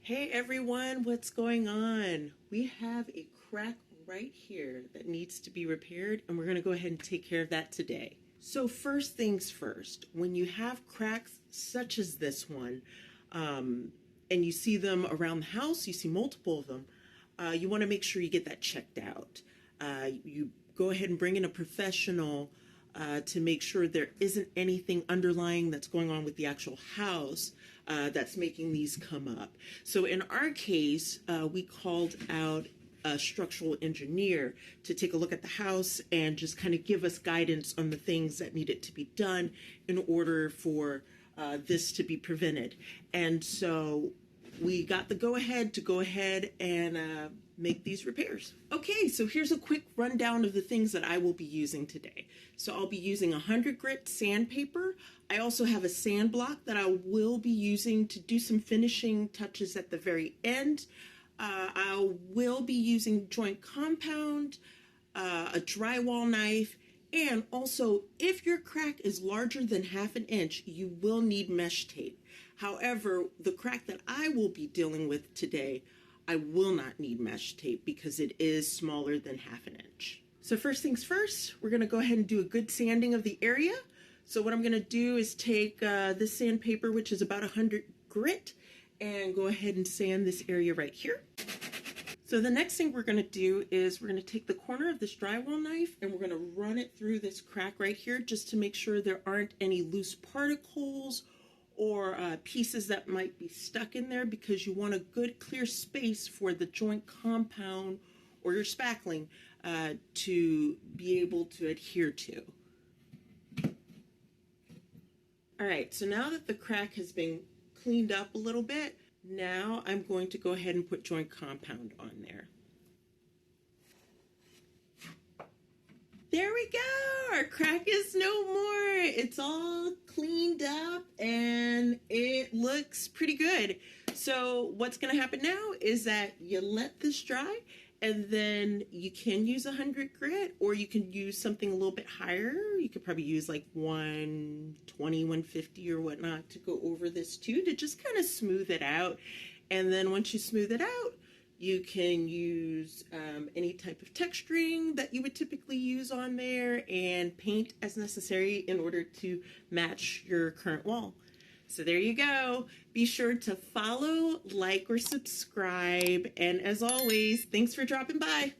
Hey everyone, what's going on? We have a crack right here that needs to be repaired, and we're going to go ahead and take care of that today. So first things first, when you have cracks such as this one, and you see them around the house, you see multiple of them, you want to make sure you get that checked out. You go ahead and bring in a professional to make sure there isn't anything underlying that's going on with the actual house that's making these come up. So in our case, we called out a structural engineer to take a look at the house and just kind of give us guidance on the things that needed to be done in order for this to be prevented. And so we got the go-ahead to go ahead and make these repairs. Okay, so here's a quick rundown of the things that I will be using today. So I'll be using 100 grit sandpaper. I also have a sand block that I will be using to do some finishing touches at the very end. I will be using joint compound, a drywall knife, and also if your crack is larger than 1/2 inch, you will need mesh tape. However, the crack that I will be dealing with today, I will not need mesh tape because it is smaller than 1/2 inch. So first things first, we're going to go ahead and do a good sanding of the area. So what I'm going to do is take this sandpaper, which is about 100 grit, and go ahead and sand this area right here. So the next thing we're going to do is we're going to take the corner of this drywall knife and we're going to run it through this crack right here just to make sure there aren't any loose particles or pieces that might be stuck in there, because you want a good clear space for the joint compound or your spackling to be able to adhere to. All right, so now that the crack has been cleaned up a little bit, now I'm going to go ahead and put joint compound on there. There we go, our crack is no more. It's all cleaned up and it looks pretty good. So what's gonna happen now is that you let this dry, and then you can use 100 grit, or you can use something a little bit higher. You could probably use like 120, 150 or whatnot to go over this too, to just kind of smooth it out. And then once you smooth it out, you can use any type of texturing that you would typically use on there, and paint as necessary in order to match your current wall. So there you go. Be sure to follow, like, or subscribe. And as always, thanks for dropping by.